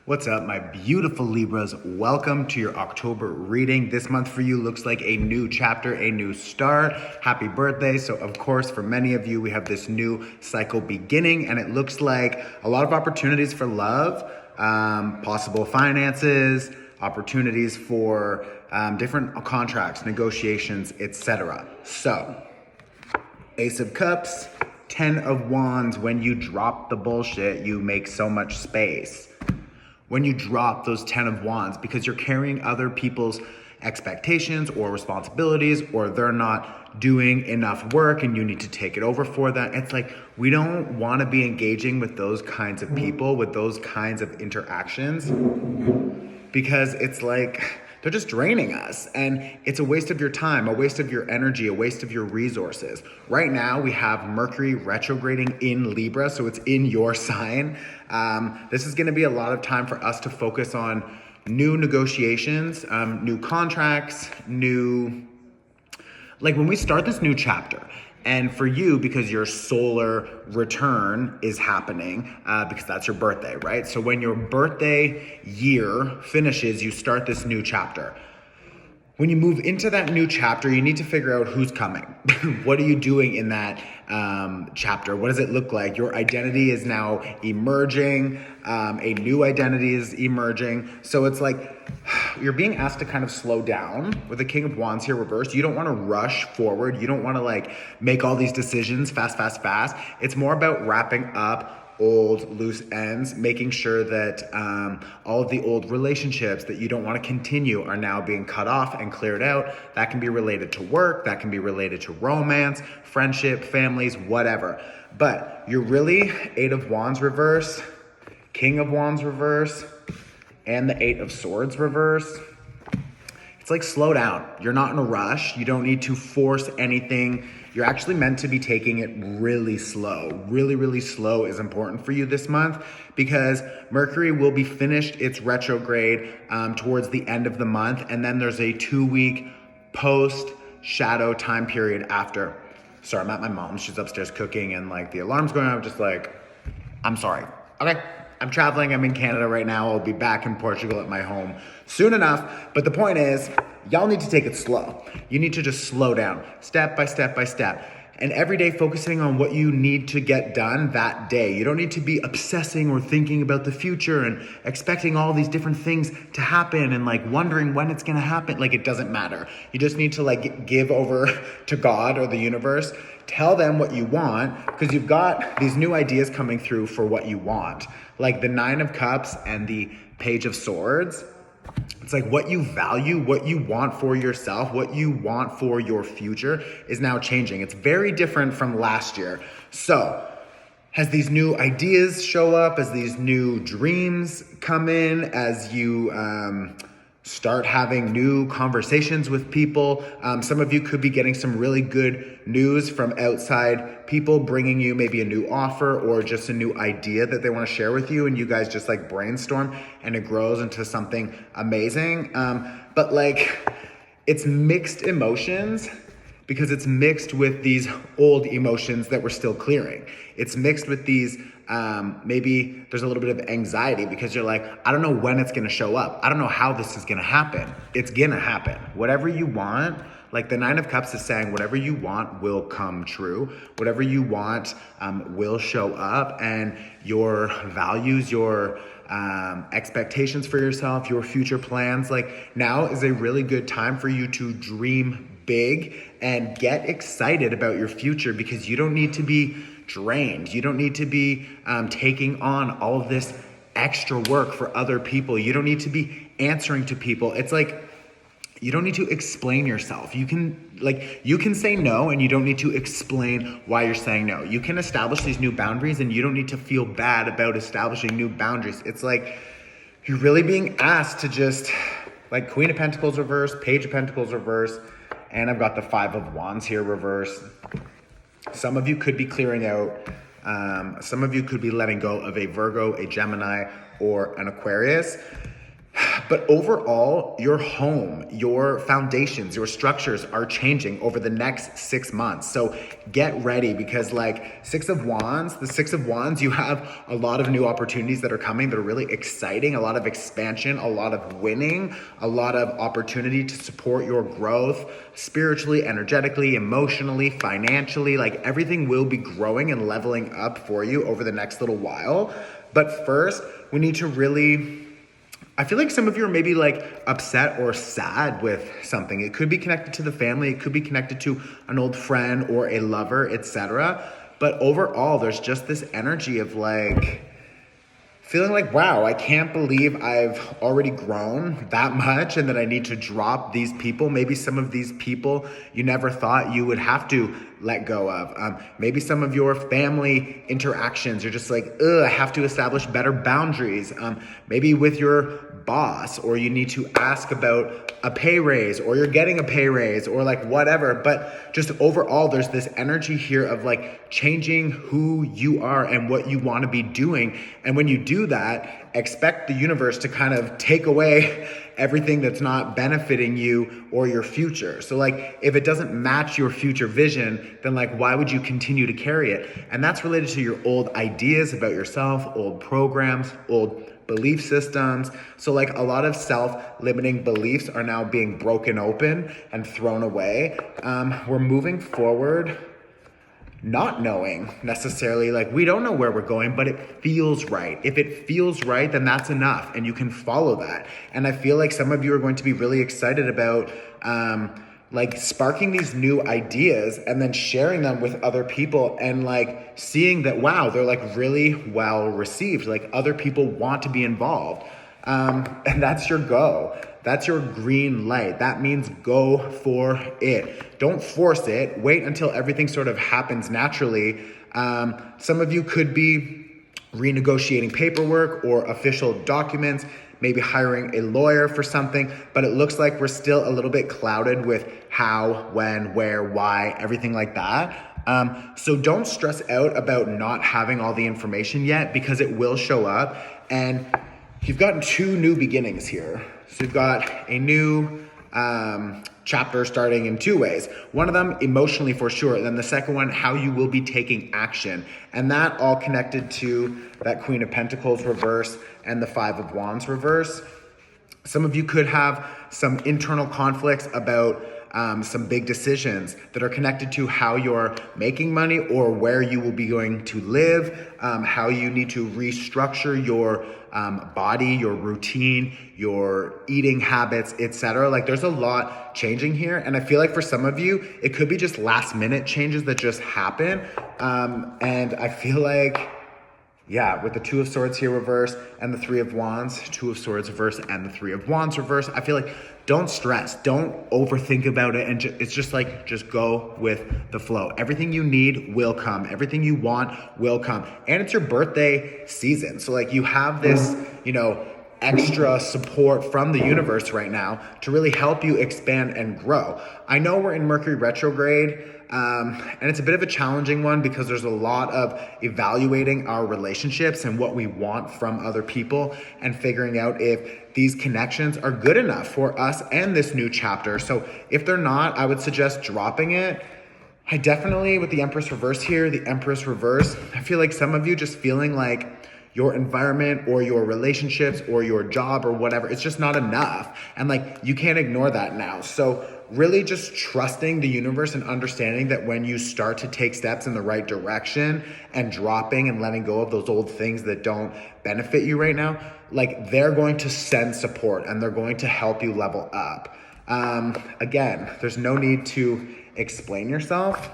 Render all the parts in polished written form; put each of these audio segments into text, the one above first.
What's up, my beautiful Libras? Welcome to your October reading. This month for you looks like a new chapter, a new start. Happy birthday. So of course, for many of you, we have this new cycle beginning, and it looks like a lot of opportunities for love, possible finances, opportunities for different contracts, negotiations, etc. So, Ace of Cups, 10 of Wands. When you drop the bullshit, you make so much space. When you drop those 10 of Wands, because you're carrying other people's expectations or responsibilities, or they're not doing enough work and you need to take it over for them. It's like, we don't want to be engaging with those kinds of people, with those kinds of interactions, because it's like, they're just draining us, and it's a waste of your time, a waste of your energy, a waste of your resources. Right now, we have Mercury retrograding in Libra, so it's in your sign. This is going to be a lot of time for us to focus on new negotiations, new contracts, like when we start this new chapter. And for you, because your solar return is happening, because that's your birthday, right? So when your birthday year finishes, you start this new chapter. When you move into that new chapter, you need to figure out who's coming. What are you doing in that chapter? What does it look like? Your identity is now emerging. A new identity is emerging. So it's like you're being asked to kind of slow down with the King of Wands here reversed. You don't want to rush forward. You don't want to like make all these decisions fast. It's more about wrapping up old loose ends, making sure that all of the old relationships that you don't want to continue are now being cut off and cleared out. That can be related to work, that can be related to romance, friendship, families, whatever. But you're really Eight of Wands reverse, King of Wands reverse, and the Eight of Swords reverse. It's like, slow down. You're not in a rush. You don't need to force anything. You're actually meant to be taking it really slow. Really slow is important for you this month, because Mercury will be finished its retrograde towards the end of the month. And then there's a 2-week post shadow time period after. Sorry, I'm at my mom's. She's upstairs cooking and like the alarm's going off. I'm just like, I'm sorry. Okay. I'm traveling, I'm in Canada right now. I'll be back in Portugal at my home soon enough. But the point is, y'all need to take it slow. You need to just slow down, step by step. And every day focusing on what you need to get done that day. You don't need to be obsessing or thinking about the future and expecting all these different things to happen and like wondering when it's gonna happen. Like, it doesn't matter. You just need to like give over to God or the universe. Tell them what you want, because you've got these new ideas coming through for what you want. Like the Nine of Cups and the Page of Swords. It's like what you value, what you want for yourself, what you want for your future is now changing. It's very different from last year. So as these new ideas show up, as these new dreams come in, as you start having new conversations with people. Some of you could be getting some really good news from outside people bringing you maybe a new offer or just a new idea that they want to share with you, and you guys just like brainstorm and it grows into something amazing. But like, it's mixed emotions, because it's mixed with these old emotions that we're still clearing. It's mixed with these, maybe there's a little bit of anxiety because you're like, I don't know when it's gonna show up. I don't know how this is gonna happen. It's gonna happen. Whatever you want, like the Nine of Cups is saying, whatever you want will come true. Whatever you want will show up, and your values, your expectations for yourself, your future plans, like now is a really good time for you to dream big and get excited about your future, because you don't need to be drained. You don't need to be taking on all of this extra work for other people. You don't need to be answering to people. It's like, you don't need to explain yourself. You can say no, and you don't need to explain why you're saying no. You can establish these new boundaries, and you don't need to feel bad about establishing new boundaries. It's like, you're really being asked to just, like Queen of Pentacles reverse, Page of Pentacles reverse, and I've got the Five of Wands here reverse. Some of you could be clearing out, some of you could be letting go of a Virgo, a Gemini, or an Aquarius. But overall, your home, your foundations, your structures are changing over the next 6 months. So get ready, because like the Six of Wands, you have a lot of new opportunities that are coming that are really exciting, a lot of expansion, a lot of winning, a lot of opportunity to support your growth spiritually, energetically, emotionally, financially. Like everything will be growing and leveling up for you over the next little while. But first, we need to really, I feel like some of you are maybe like upset or sad with something. It could be connected to the family. It could be connected to an old friend or a lover, etc. But overall, there's just this energy of like feeling like, wow, I can't believe I've already grown that much and that I need to drop these people. Maybe some of these people you never thought you would have to let go of. Maybe some of your family interactions, you're just like, I have to establish better boundaries. Maybe with your boss, or you need to ask about a pay raise, or you're getting a pay raise, or like whatever. But just overall, there's this energy here of like changing who you are and what you want to be doing. And when you do that, expect the universe to kind of take away everything that's not benefiting you or your future. So like if it doesn't match your future vision, then like why would you continue to carry it? And that's related to your old ideas about yourself, old programs, old belief systems. So like a lot of self-limiting beliefs are now being broken open and thrown away. We're moving forward not knowing necessarily, like we don't know where we're going, but it feels right. If it feels right, then that's enough and you can follow that. And I feel like some of you are going to be really excited about like sparking these new ideas and then sharing them with other people and like seeing that, wow, they're like really well received. Like other people want to be involved. And that's your go. That's your green light. That means go for it. Don't force it. Wait until everything sort of happens naturally. Some of you could be renegotiating paperwork or official documents, maybe hiring a lawyer for something, but it looks like we're still a little bit clouded with how, when, where, why, everything like that. So don't stress out about not having all the information yet, because it will show up. And you've gotten 2 new beginnings here. So you've got a new chapter starting in 2 ways. One of them emotionally for sure. And then the second one, how you will be taking action. And that all connected to that Queen of Pentacles reverse and the Five of Wands reverse. Some of you could have some internal conflicts about some big decisions that are connected to how you're making money or where you will be going to live, how you need to restructure your body, your routine, your eating habits, etc. Like there's a lot changing here. And I feel like for some of you, it could be just last minute changes that just happen. And I feel like, yeah, with the Two of Swords here reverse and the Three of Wands, Two of Swords reverse and the Three of Wands reverse, I feel like don't stress, don't overthink about it. And it's just like, just go with the flow. Everything you need will come. Everything you want will come. And it's your birthday season. So like you have this, extra support from the universe right now to really help you expand and grow. I know we're in Mercury retrograde, and it's a bit of a challenging one because there's a lot of evaluating our relationships and what we want from other people and figuring out if these connections are good enough for us and this new chapter. So if they're not, I would suggest dropping it. I definitely, with the Empress reverse here, the Empress reverse, I feel like some of you just feeling like your environment or your relationships or your job or whatever, it's just not enough. And like, you can't ignore that now. So really just trusting the universe and understanding that when you start to take steps in the right direction and dropping and letting go of those old things that don't benefit you right now, like they're going to send support and they're going to help you level up. Again, there's no need to explain yourself.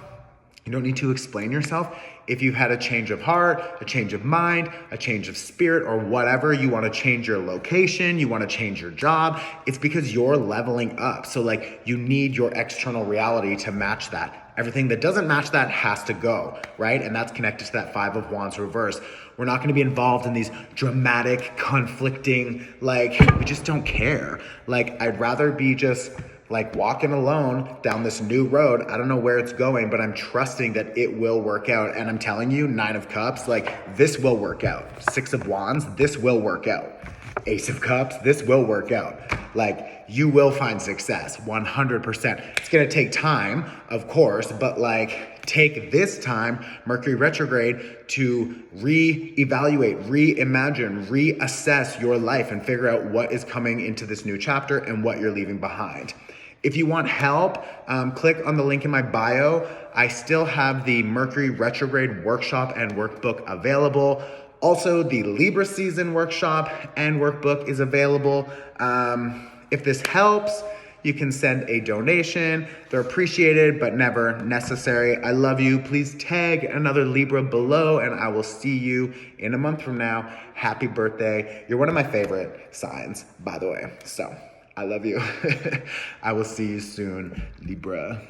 You don't need to explain yourself. If you've had a change of heart, a change of mind, a change of spirit, or whatever, you want to change your location, you want to change your job, it's because you're leveling up. So like you need your external reality to match that. Everything that doesn't match that has to go, right? And that's connected to that Five of Wands reverse. We're not going to be involved in these dramatic, conflicting, like we just don't care. Like I'd rather be just like walking alone down this new road. I don't know where it's going, but I'm trusting that it will work out. And I'm telling you, Nine of Cups, like this will work out. Six of Wands, this will work out. Ace of Cups, this will work out. Like, you will find success, 100%. It's gonna take time, of course, but like, take this time, Mercury retrograde, to re-evaluate, reimagine, reassess your life and figure out what is coming into this new chapter and what you're leaving behind. If you want help, click on the link in my bio. I still have the Mercury retrograde workshop and workbook available. Also, the Libra season workshop and workbook is available. If this helps, you can send a donation. They're appreciated, but never necessary. I love you. Please tag another Libra below, and I will see you in a month from now. Happy birthday. You're one of my favorite signs, by the way. So, I love you. I will see you soon, Libra.